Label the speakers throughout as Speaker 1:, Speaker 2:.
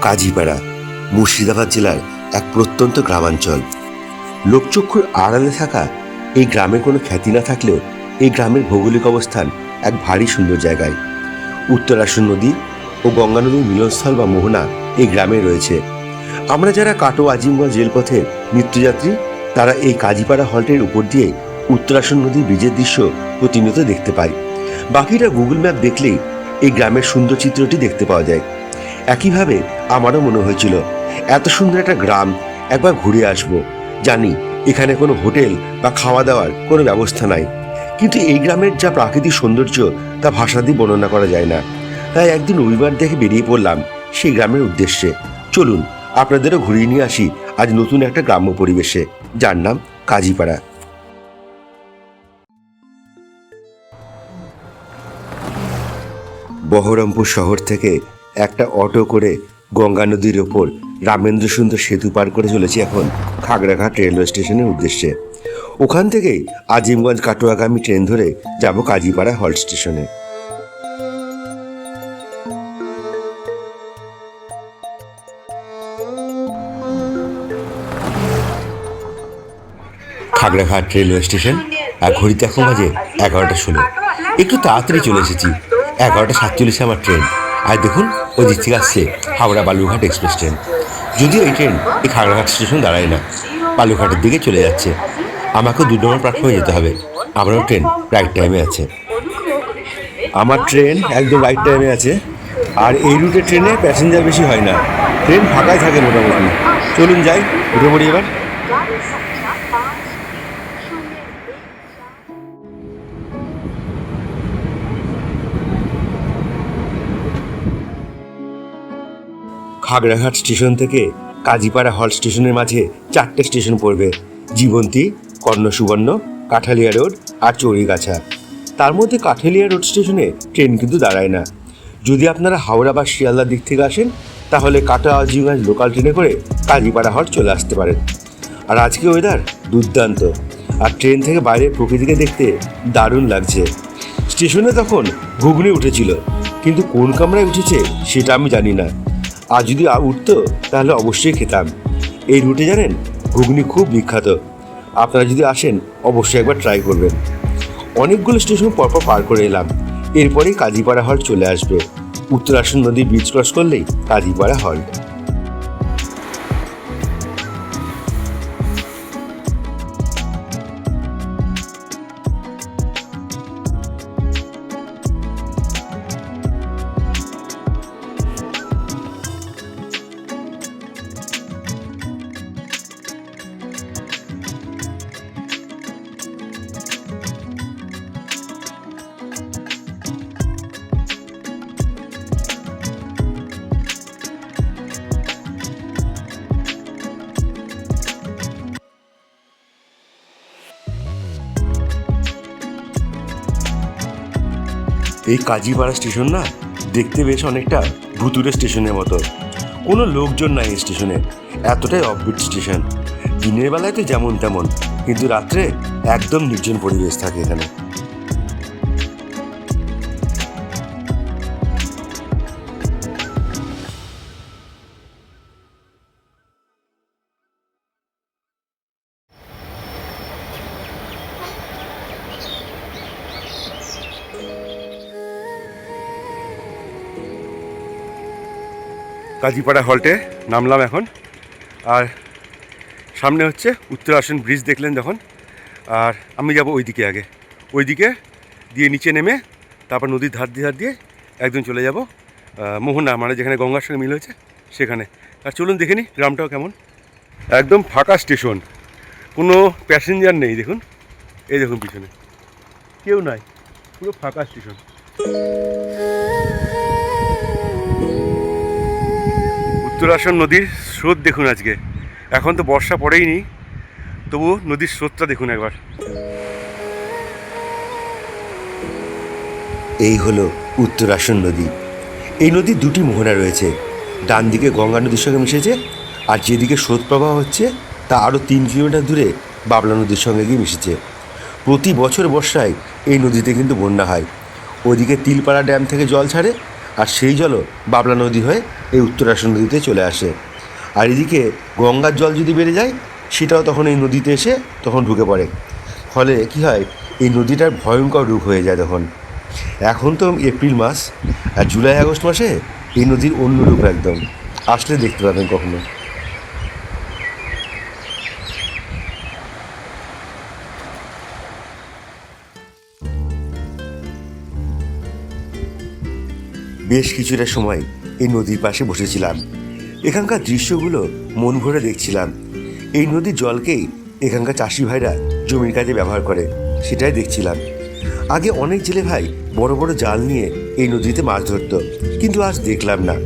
Speaker 1: কাজীপাড়া মুর্শিদাবাদ জেলার এক প্রত্যন্ত গ্রামাঞ্চল। লোকচক্ষুর আড়ালে থাকা এই গ্রামে কোনো খ্যাতি না থাকলেও এই গ্রামের ভৌগোলিক অবস্থান এক ভারী সুন্দর জায়গায়। উত্তরাসন নদী ও গঙ্গা নদীর মিলনস্থল বা মোহনা এই গ্রামে রয়েছে। আমরা যারা কাটো আজিমগঞ্জ রেলপথের নিত্যযাত্রী তারা এই কাজীপাড়া হল্টের উপর দিয়ে উত্তরাসন নদীর ব্রিজের দৃশ্য প্রতিনিয়ত দেখতে পাই। বাকিটা গুগল ম্যাপ দেখলেই এই গ্রামের সুন্দর চিত্রটি দেখতে পাওয়া যায়। একইভাবে আমারও মনে হয়েছিল এত সুন্দর একটা গ্রাম একবার ঘুরে আসব। জানি এখানে কোনো হোটেল বা খাওয়া দাওয়ার কোনো ব্যবস্থা নাই, কিন্তু এই গ্রামের যা প্রাকৃতিক সৌন্দর্য তা ভাষা দিয়ে বর্ণনা করা যায় না। তাই একদিন রবিবার দেখে বেরিয়ে পড়লাম সেই গ্রামের উদ্দেশ্যে। চলুন আপনাদেরও ঘুরিয়ে নিয়ে আসি আজ নতুন একটা গ্রাম্য পরিবেশে, যার নাম কাজীপাড়া। বহরমপুর শহর থেকে একটা অটো করে গঙ্গা নদীর ওপর রামেন্দ্র সুন্দর সেতু পার করে চলেছি এখন খাগড়াঘাট রেলওয়ে স্টেশনের উদ্দেশ্যে। ওখান থেকেই আজিমগঞ্জ কাটোয়াগামী ট্রেন ধরে যাব কাজীপাড়া হল্ট স্টেশনে। খাগড়াঘাট রেলওয়ে স্টেশন আর ঘড়িতে এখন বাজে 11:16। একটু তাড়াতাড়ি চলে এসেছি। 11:47 আমার ট্রেন। আর দেখুন ওই দিক থেকে আসছে হাওড়া বালুরঘাট এক্সপ্রেস ট্রেন। যদিও এই ট্রেন এই খাগড়াঘাট স্টেশন দাঁড়ায় না, বালুরঘাটের দিকে চলে যাচ্ছে। আমাকেও 2 নম্বর প্ল্যাটফর্মে যেতে হবে। আমারও ট্রেন রাইট টাইমে আছে। আমার ট্রেন একদম রাইট টাইমে আছে। আর এই রুটের ট্রেনে প্যাসেঞ্জার বেশি হয় না, ট্রেন ফাঁকাই থাকে মোটামুটি। চলুন যাই, উঠে পড়ি এবার। খাগড়াঘাট স্টেশন থেকে কাজীপাড়া হল্ট স্টেশনের মাঝে 4টে স্টেশন পড়বে: জীবন্তী, কর্ণসুবর্ণ, কাঠালিয়া রোড আর চৌরিগাছা। তার মধ্যে কাঠালিয়া রোড স্টেশনে ট্রেন কিন্তু দাঁড়ায় না। যদি আপনারা হাওড়া বা শিয়ালদার দিক থেকে আসেন তাহলে কাটা আজিমগঞ্জ লোকাল ট্রেনে করে কাজীপাড়া হল্ট চলে আসতে পারেন। আর আজকে ওয়েদার দুর্দান্ত, আর ট্রেন থেকে বাইরের প্রকৃতিকে দেখতে দারুণ লাগছে। স্টেশনে তখন ঘুগনি উঠেছিল, কিন্তু কোন কামরায় উঠেছে সেটা আমি জানি না। আর যদি উঠতো তাহলে অবশ্যই খেতাম। এই রুটে জানেন ঘুগনি খুব বিখ্যাত। আপনারা যদি আসেন অবশ্যই একবার ট্রাই করবেন। অনেকগুলো স্টেশন পরপর পার করে এলাম, এরপরেই কাজীপাড়া হল্ট চলে আসবে। উত্তরাসন নদীর ব্রিজ ক্রস করলেই কাজীপাড়া হল্ট। এই কাজীপাড়া স্টেশন না দেখতে বেশ অনেকটা ভুতুরে স্টেশনের মতো। কোনো লোকজন নাই এই স্টেশনে, এতটাই অফবিট স্টেশন। দিনের বেলায় তো যেমন তেমন, কিন্তু রাত্রে একদম নির্জন পরিবেশ থাকে এখানে। কাজীপাড়া হল্টে নামলাম এখন। আর সামনে হচ্ছে উত্তরাসন ব্রিজ দেখলেন যখন। আর আমি যাব ওইদিকে, আগে ওইদিকে দিয়ে নিচে নেমে তারপর নদীর ধার দিয়ে একদম চলে যাব মোহনা, মানে যেখানে গঙ্গার সঙ্গে মিল হয়েছে সেখানে। আর চলুন দেখে নিই গ্রামটাও কেমন। একদম ফাঁকা স্টেশন, কোনো প্যাসেঞ্জার নেই। দেখুন, এই দেখুন পিছনে কেউ নাই, পুরো ফাঁকা স্টেশন। উত্তরাসন নদীর স্রোত দেখুন আজকে। এখন তো বর্ষা পড়েইনি, তবু নদীর স্রোতটা দেখুন একবার। এই হলো উত্তরাসন নদী। এই নদীর 2টি মোহনা রয়েছে। ডান দিকে গঙ্গা নদীর সঙ্গে মিশেছে, আর যেদিকে স্রোত প্রবাহ হচ্ছে তা আরও 3 কিলোমিটার দূরে বাবলা নদীর সঙ্গে গিয়ে মিশেছে। প্রতি বছর বর্ষায় এই নদীতে কিন্তু বন্যা হয়। ওইদিকে তিলপাড়া ড্যাম থেকে জল ছাড়ে, আর সেই জলও বাবলা নদী হয়ে এই উত্তরাশন নদীতে চলে আসে। আর এদিকে গঙ্গার জল যদি বেড়ে যায় সেটাও তখন এই নদীতে এসে তখন ঢুকে পড়ে। ফলে কী হয়, এই নদীটার ভয়ঙ্কর রূপ হয়ে যায় তখন। এখন তো এপ্রিল মাস, আর জুলাই আগস্ট মাসে এই নদীর অন্য রূপ একদম। আসলে দেখতে পাবেন কখনো। বেশ কিছুটা সময় এই নদীর পাশে বসেছিলাম। এখানকার দৃশ্যগুলো মন ভরে দেখছিলাম। এই নদীর জলকেই এখানকার চাষি ভাইরা জমির কাজে ব্যবহার করে, সেটাই দেখছিলাম। আগে অনেক জেলে ভাই বড় বড় জাল নিয়ে এই নদীতে মাছ ধরতো, কিন্তু আজ দেখলাম না।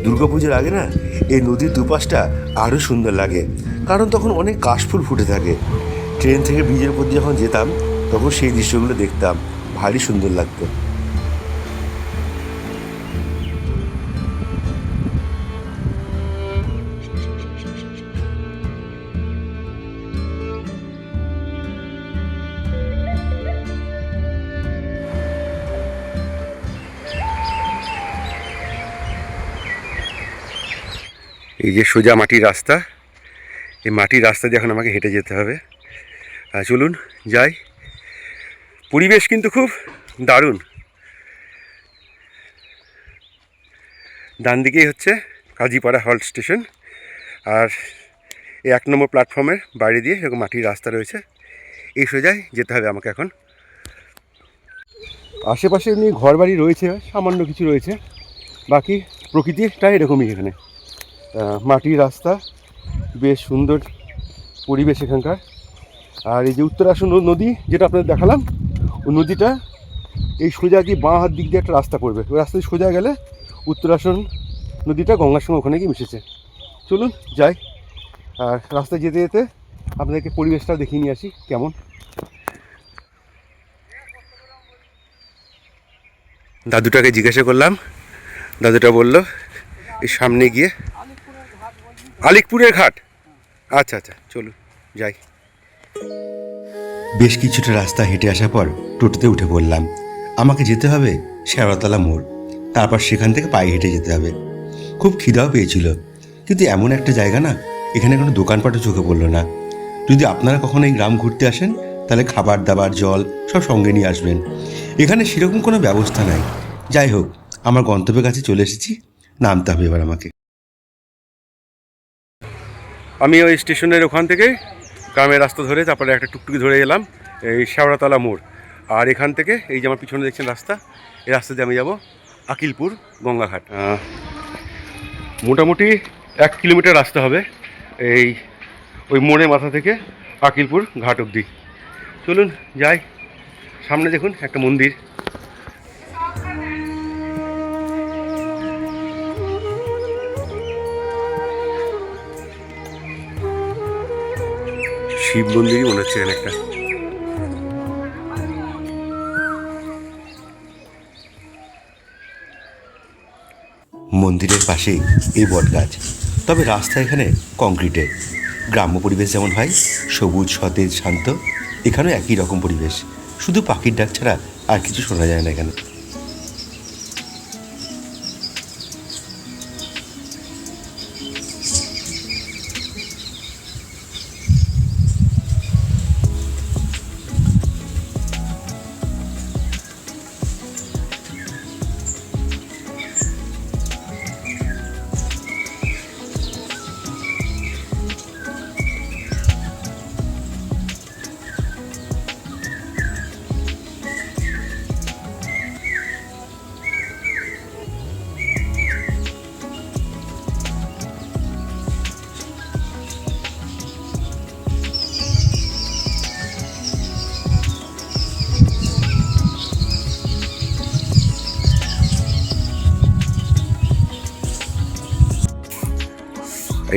Speaker 1: দুর্গাপুজোর আগে না এই নদীর দুপাশটা আরও সুন্দর লাগে, কারণ তখন অনেক কাশফুল ফুটে থাকে। ট্রেন থেকে ব্রিজের উপর দিয়ে যখন যেতাম তখন সেই দৃশ্যগুলো দেখতাম, ভারী সুন্দর লাগতো। এই যে সোজা মাটির রাস্তা, এই মাটির রাস্তা দিয়ে এখন আমাকে হেঁটে যেতে হবে। চলুন যাই। পরিবেশ কিন্তু খুব দারুণ। ডান দিকেই হচ্ছে কাজীপাড়া হল্ট স্টেশন, আর এই 1 নম্বর প্ল্যাটফর্মের বাইরে দিয়ে এরকম মাটির রাস্তা রয়েছে। এই সোজাই যেতে হবে আমাকে এখন। আশেপাশে এমনি ঘর বাড়ি রয়েছে, সামান্য কিছু রয়েছে, বাকি প্রকৃতিটা এরকমই। এখানে মাটির রাস্তা, বেশ সুন্দর পরিবেশ এখানকার। আর এই যে উত্তরাশন নদী যেটা আপনাদের দেখালাম, ওই নদীটা এই সোজা দিয়ে বাঁ হাত দিক দিয়ে একটা রাস্তা পড়বে। ওই রাস্তা দিয়ে সোজা গেলে উত্তরাশন নদীটা গঙ্গার সঙ্গে ওখানে গিয়ে মিশেছে। চলুন যাই, আর রাস্তায় যেতে যেতে আপনাদেরকে পরিবেশটা দেখিয়ে নিয়ে আসি কেমন। দাদুটাকে জিজ্ঞাসা করলাম, দাদুটা বলল এই সামনে গিয়ে আলিকপুরের ঘাট। আচ্ছা আচ্ছা, চলুন যাই। বেশ কিছুটা রাস্তা হেঁটে আসার পর টোটোতে উঠে পড়লাম। আমাকে যেতে হবে শেওড়াতলা মোড়, তারপর সেখান থেকে পায়ে হেঁটে যেতে হবে। খুব খিদাও পেয়েছিল, কিন্তু এমন একটা জায়গা না, এখানে কোনো দোকানপাটও চোখে পড়লো না। যদি আপনারা কখনো এই গ্রাম ঘুরতে আসেন তাহলে খাবার দাবার জল সব সঙ্গে নিয়ে আসবেন। এখানে সেরকম কোনো ব্যবস্থা নাই। যাই হোক, আমার গন্তব্যের কাছে চলে এসেছি, নামতে হবে এবার আমাকে। আমি ওই স্টেশনের ওখান থেকে গ্রামের রাস্তা ধরে তারপরে একটা টুকটুকি ধরে এলাম এই শেওড়াতলা মোড়। আর এখান থেকে এই যে আমার পিছনে দেখছেন রাস্তা, এই রাস্তা দিয়ে আমি যাব আকিলপুর গঙ্গাঘাট। মোটামুটি 1 কিলোমিটার রাস্তা হবে এই ওই মোড়ের মাথা থেকে আকিলপুর ঘাট অবধি। চলুন যাই। সামনে দেখুন একটা মন্দির, শিব মন্দিরই মনে হচ্ছে এখানে একটা। মন্দিরের পাশেই এই বট গাছ, তবে রাস্তা এখানে কংক্রিটের। গ্রাম্য পরিবেশ যেমন হয় সবুজ সতেজ শান্ত, এখানেও একই রকম পরিবেশ, শুধু পাখির ডাক ছাড়া আর কিছু শোনা যায় না এখানে।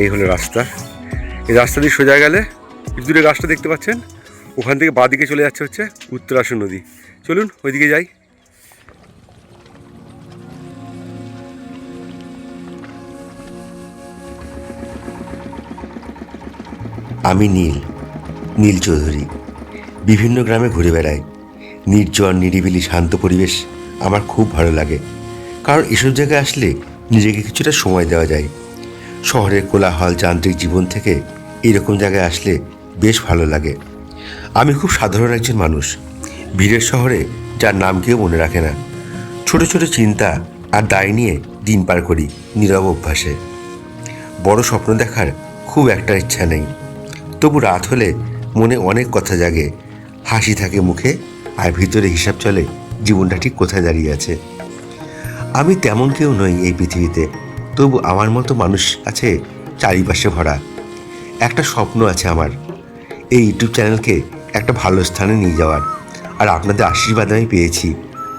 Speaker 1: এই হলো রাস্তা। এই রাস্তা দিয়ে সোজা গেলে দূরে গাছটা দেখতে পাচ্ছেন, ওখান থেকে বাঁদিকে চলে যাচ্ছে হচ্ছে উত্তরাশন নদী। চলুন ওইদিকে যাই। আমি নীল চৌধুরী। বিভিন্ন গ্রামে ঘুরে বেড়াই। নির্জন নিরিবিলি শান্ত পরিবেশ আমার খুব ভালো লাগে। কারণ এসব জায়গায় আসলে নিজেকে কিছুটা সময় দেওয়া যায়। শহরের কোলাহল যান্ত্রিক জীবন থেকে এরকম জায়গায় আসলে বেশ ভালো লাগে। আমি খুব সাধারণ একজন মানুষ, ভিড়ের শহরে যার নাম কেউ মনে রাখে না। ছোট ছোট চিন্তা আর দায় নিয়ে দিন পার করি নীরব অভ্যাসে। বড় স্বপ্ন দেখার খুব একটা ইচ্ছা নেই, তবু রাত হলে মনে অনেক কথা জাগে, হাসি থাকে মুখে, আর ভিতরে হিসাব চলে জীবনটা ঠিক কোথায় দাঁড়িয়ে আছে। আমি তেমন কেউ নই এই পৃথিবীতে, তবু আমার মতো মানুষ আছে চারিপাশে ভরা। একটা স্বপ্ন আছে আমার, এই ইউটিউব চ্যানেলকে একটা ভালো স্থানে নিয়ে যাওয়ার, আর আপনাদের আশীর্বাদ আমি পেয়েছি,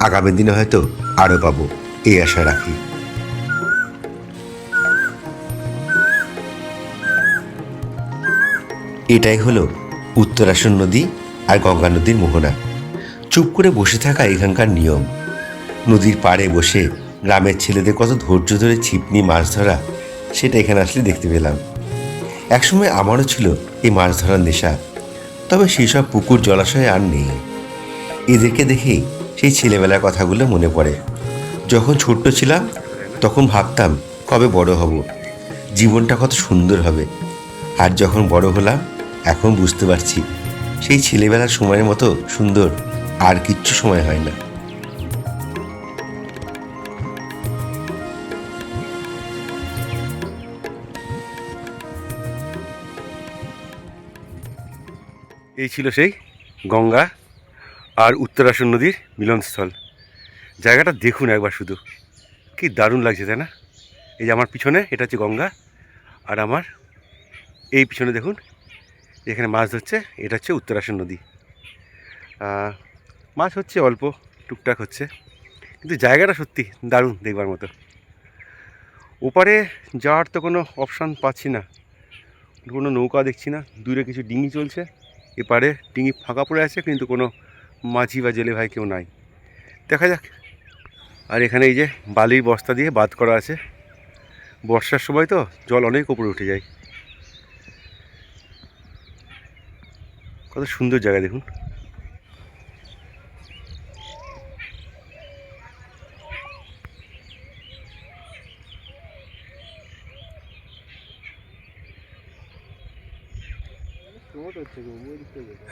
Speaker 1: আগামী দিনে হয়তো আরও পাবো, এই আশা রাখি। এটাই হলো উত্তরাসন নদী আর গঙ্গা নদীর মোহনা। চুপ করে বসে থাকা এখানকার নিয়ম। নদীর পাড়ে বসে গ্রামের ছেলেদের কত ধৈর্য ধরে ছিপ নিয়ে মাছ ধরা, সেটা এখানে আসলে দেখতে পেলাম। একসময় আমারও ছিল এই মাছ ধরার নেশা, তবে সেই সব পুকুর জলাশয়ে আর নেই। এদেরকে দেখেই সেই ছেলেবেলার কথাগুলো মনে পড়ে। যখন ছোট্ট ছিলাম তখন ভাবতাম কবে বড় হব, জীবনটা কত সুন্দর হবে। আর যখন বড় হলাম এখন বুঝতে পারছি সেই ছেলেবেলার সময়ের মতো সুন্দর আর কিচ্ছু সময় হয় না। এই ছিল সেই গঙ্গা আর উত্তরাসন নদীর মিলনস্থল। জায়গাটা দেখুন একবার শুধু, কি দারুণ লাগছে তাই না? এই যে আমার পিছনে এটা হচ্ছে গঙ্গা, আর আমার এই পিছনে দেখুন এখানে মাছ ধরছে, এটা হচ্ছে উত্তরাসন নদী। মাছ হচ্ছে অল্প, টুকটাক হচ্ছে, কিন্তু জায়গাটা সত্যি দারুণ দেখবার মতো। ওপারে যাওয়ার তো কোনো অপশান পাচ্ছি না, কোনো নৌকা দেখছি না, দূরে কিছু ডিঙি চলছে, এপারে ডিঙি ফাঁকা পড়ে আছে, কিন্তু কোনো মাঝি বা জেলে ভাই কেউ নাই, দেখা যাক। আর এখানে এই যে বালির বস্তা দিয়ে বাঁধ করা আছে, বর্ষার সময় তো জল অনেক উপরে উঠে যায়। কত সুন্দর জায়গা দেখুন।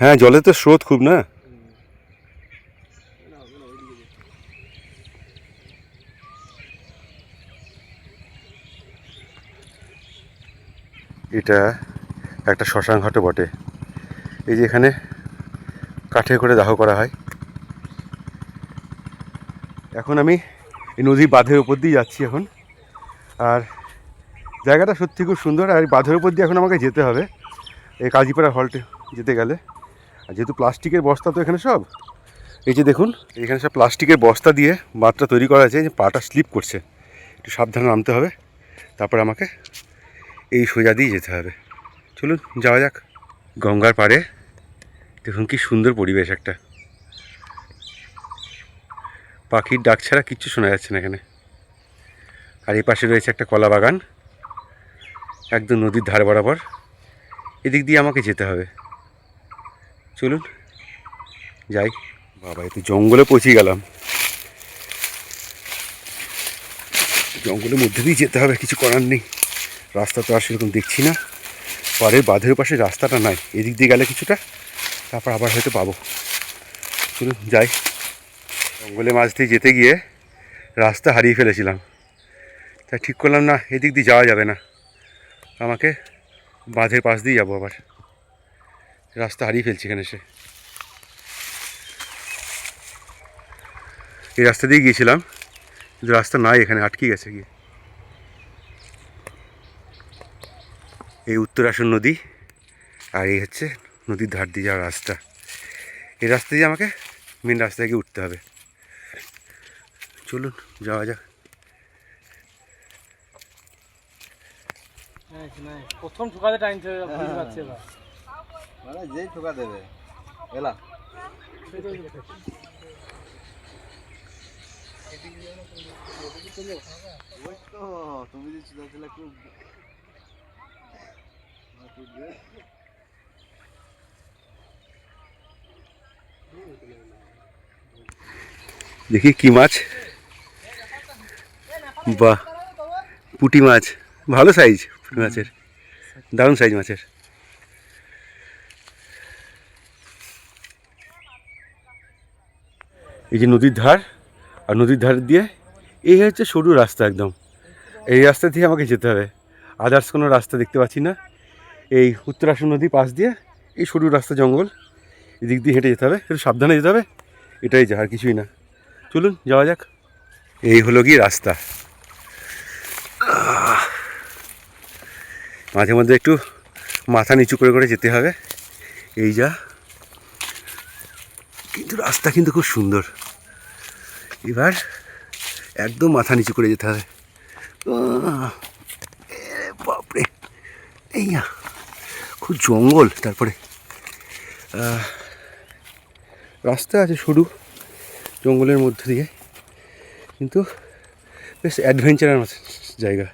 Speaker 1: হ্যাঁ, জলের তো স্রোত খুব না। এটা একটা শ্মশান ঘাটও বটে। এই যে এখানে কাঠে করে দাহ করা হয়। এখন আমি এই নদীর বাঁধের উপর দিয়ে যাচ্ছি এখন, আর জায়গাটা সত্যি খুব সুন্দর। আর এই বাঁধের উপর দিয়ে এখন আমাকে যেতে হবে এই কাজীপাড়া হল্টে যেতে গেলে। আর যেহেতু প্লাস্টিকের বস্তা তো এখানে সব, এই যে দেখুন এখানে সব প্লাস্টিকের বস্তা দিয়ে বাঁধটা তৈরি করা আছে, যে পাটা স্লিপ করছে, একটু সাবধানে নামতে হবে, তারপর আমাকে এই সোজা দিয়ে যেতে হবে। চলুন যাওয়া যাক। গঙ্গার পাড়ে দেখুন কি সুন্দর পরিবেশ একটা, পাখির ডাক ছাড়া কিচ্ছু শোনা যাচ্ছে না এখানে। আর এই পাশে রয়েছে একটা কলা বাগান, একদম নদীর ধার বরাবর। এদিক দিয়ে আমাকে যেতে হবে, চলুন যাই। বাবা, এতে জঙ্গলে পৌঁছে গেলাম, জঙ্গলের মধ্যে দিয়ে যেতে হবে, কিছু করার নেই। রাস্তা তো আর সেরকম দেখছি না, পাড়ের বাঁধের পাশে রাস্তাটা নাই, এদিক দিয়ে গেলে কিছুটা, তারপর আবার হয়তো পাবো। চলুন যাই। জঙ্গলে মাছ দিয়ে যেতে গিয়ে রাস্তা হারিয়ে ফেলেছিলাম, তাই ঠিক করলাম না, এদিক দিয়ে যাওয়া যাবে না, আমাকে বাঁধের পাশ দিয়ে যাবো। আবার রাস্তা হারিয়ে ফেলছি এখানে এসে। এই রাস্তা দিয়ে গিয়েছিলাম, কিন্তু রাস্তা নাই, এখানে আটকে গেছে গিয়ে। এই উত্তরাসন নদী, আর এই হচ্ছে নদীর ধার দিয়ে যাওয়ার রাস্তা। এই রাস্তা দিয়ে আমাকে মেন রাস্তায় গিয়ে উঠতে হবে। চলুন যাওয়া যাক।
Speaker 2: প্রথম ঠোকাতে টাইম পাচ্ছে না,
Speaker 3: মানে যেই ঠোকা দেবে এলা ওই তো তুমি যে ছিল খুব
Speaker 1: দেখি কি মাছ। বাহ, পুঁটি মাছ, ভালো সাইজ পুঁটি মাছের, দারুণ সাইজ মাছের। এই যে নদীর ধার, আর নদীর ধার দিয়ে এই হচ্ছে সরু রাস্তা একদম, এই রাস্তা দিয়ে আমাকে যেতে হবে, আদার্স কোনো রাস্তা দেখতে পাচ্ছি না। এই উত্তরাসন নদী পাশ দিয়ে এই সরু রাস্তা, জঙ্গল, এদিক দিয়ে হেঁটে যেতে হবে, একটু সাবধানে যেতে হবে, এটাই যা, আর কিছুই না। চলুন যাওয়া যাক। এই হলো কি রাস্তা। মাঝে মধ্যে একটু মাথা নিচু করে করে যেতে হবে, এই যা। কিন্তু রাস্তা কিন্তু খুব সুন্দর। এবার একদম মাথা নিচু করে যেতে হবে। বাপরে, এই না, খুব জঙ্গল। তারপরে রাস্তা আছে সরু জঙ্গলের মধ্যে দিয়ে, কিন্তু বেশ অ্যাডভেঞ্চারের জায়গা।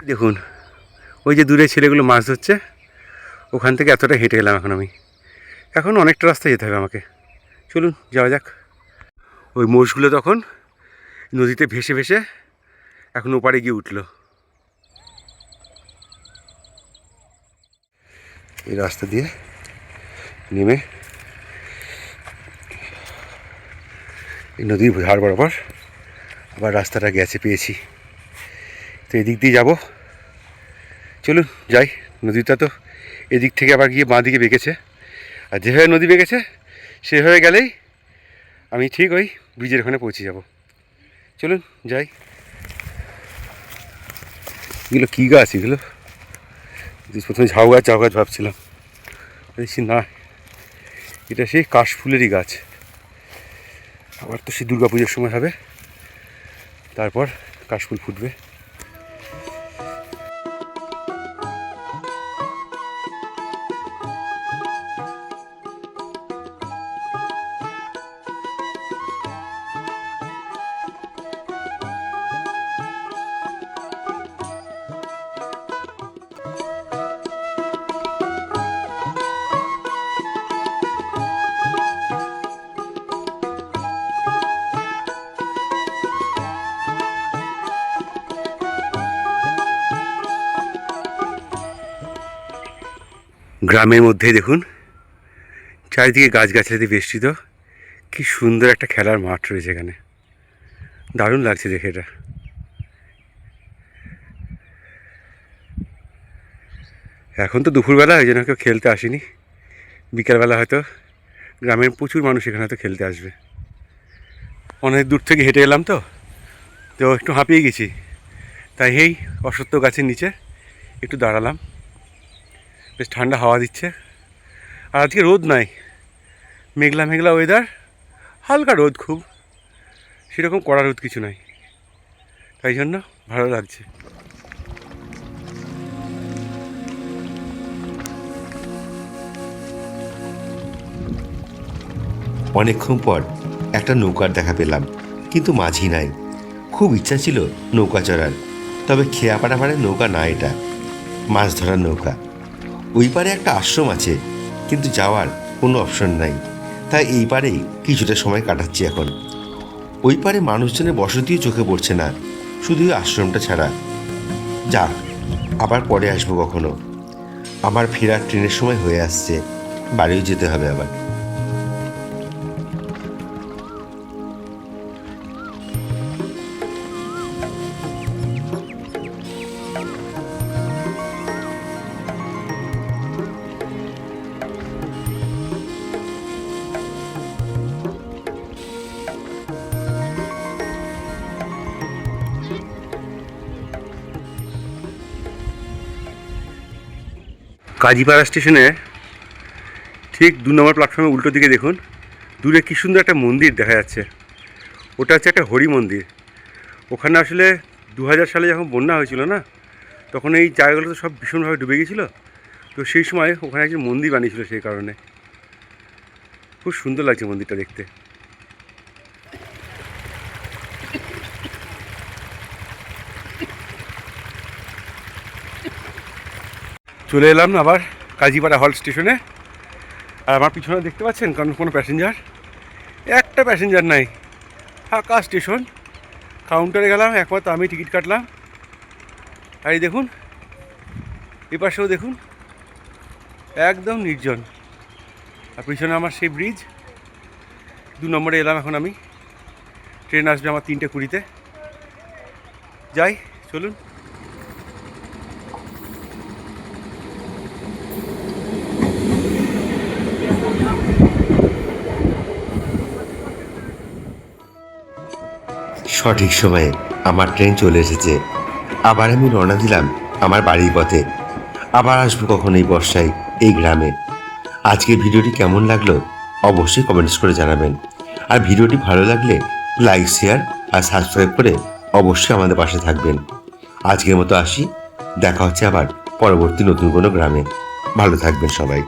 Speaker 1: দেখুন ওই যে দূরে ছেলেগুলো মাছ ধরছে, ওখান থেকে এতটা হেঁটে গেলাম এখন আমি। এখন অনেকটা রাস্তা যেতে হবে আমাকে, চলুন যাওয়া যাক। ওই মোষগুলো তখন নদীতে ভেসে ভেসে এখন ওপারে গিয়ে উঠল। এই রাস্তা দিয়ে নেমে এই নদীর ধার বরাবর আবার রাস্তাটা গেছে, পেয়েছি। তো এদিক দিয়ে যাব, চলুন যাই। নদীটা তো এদিক থেকে আবার গিয়ে বাঁ দিকে বেঁকেছে, আর যেভাবে নদী বেঁকেছে সেভাবে গেলেই আমি ঠিক ওই ব্রিজের ওখানে পৌঁছে যাব। চলুন যাই। এগুলো কী গাছ? এগুলো প্রথমে ঝাউ গাছ ভাবছিলাম, দেখছি না, এটা সেই কাশফুলেরই গাছ। আবার তো সেই দুর্গা পুজোর সময় হবে, তারপর কাশফুল ফুটবে। গ্রামের মধ্যে দেখুন চারিদিকে গাছগাছালি বেষ্টিত, কি সুন্দর একটা খেলার মাঠ রয়েছে এখানে, দারুণ লাগছে দেখে এটা। এখন তো দুপুরবেলা, ওই জন্য কেউ খেলতে আসেনি, বিকালবেলা হয়তো গ্রামের প্রচুর মানুষ এখানে হয়তো খেলতে আসবে। অনেক দূর থেকে হেঁটে এলাম তো একটু হাঁপিয়ে গেছি, তাই এই অশ্বত্থ গাছের নিচে একটু দাঁড়ালাম, বেশ ঠান্ডা হাওয়া দিচ্ছে। আর আজকে রোদ নাই, মেঘলা মেঘলা ওয়েদার, হালকা রোদ, খুব সেরকম কড়া রোদ কিছু নাই, তাই জন্য ভালো লাগছে।
Speaker 4: অনেকক্ষণ পর একটা নৌকার দেখা পেলাম, কিন্তু মাঝি নাই। খুব ইচ্ছা ছিল নৌকা চড়ার, তবে খেয়াপাড়া পাড়ে নৌকা না, এটা মাছ ধরার নৌকা। ওই পারে একটা আশ্রম আছে, কিন্তু যাওয়ার কোনো অপশন নাই, তাই এই পারেই কিছুটা সময় কাটাচ্ছি এখন। ওই পারে মানুষজনের বসতিও চোখে পড়ছে না, শুধুই আশ্রমটা ছাড়া। যাক, আবার পরে আসবো কখনো। আমার ফেরার ট্রেনের সময় হয়ে আসছে, বাড়িও যেতে হবে আবার।
Speaker 1: কাজীপাড়া স্টেশনে ঠিক 2 নম্বর প্ল্যাটফর্মে উল্টো দিকে দেখুন, দূরে কী সুন্দর একটা মন্দির দেখা যাচ্ছে। ওটা হচ্ছে একটা হরি মন্দির। ওখানে আসলে 2000 সালে যখন বন্যা হয়েছিল না, তখন এই জায়গাগুলো তো সব ভীষণভাবে ডুবে গিয়েছিলো, তো সেই সময় ওখানে একজন মন্দির বানিয়েছিল, সেই কারণে খুব সুন্দর লাগছে মন্দিরটা দেখতে। চলে এলাম আবার কাজীপাড়া হল্ট স্টেশনে, আর আমার পিছনে দেখতে পাচ্ছেন কারণ কোনো প্যাসেঞ্জার, এক
Speaker 5: একটা প্যাসেঞ্জার নাই, ফাঁকা স্টেশন। কাউন্টারে গেলাম, একমাত্র আমি টিকিট কাটলাম। আর এই দেখুন, এপাশেও দেখুন একদম নির্জন। আর পিছনে আমার সেই ব্রিজ। 2 নম্বরে এলাম এখন আমি। ট্রেন আসবে আমার 3:20-তে। যাই, চলুন।
Speaker 4: সঠিক সময়ে আমার ট্রেন চলে এসেছে। আবার আমি রওনা দিলাম আমার বাড়ির পথে। আবার আসবো কখন এই বর্ষায় এই গ্রামে। আজকের ভিডিওটি কেমন লাগলো অবশ্যই কমেন্টস করে জানাবেন। আর ভিডিওটি ভালো লাগলে লাইক, শেয়ার আর সাবস্ক্রাইব করে অবশ্যই আমাদের পাশে থাকবেন। আজকের মতো আসি, দেখা হচ্ছে আবার পরবর্তী নতুন কোনো গ্রামে। ভালো থাকবেন সবাই।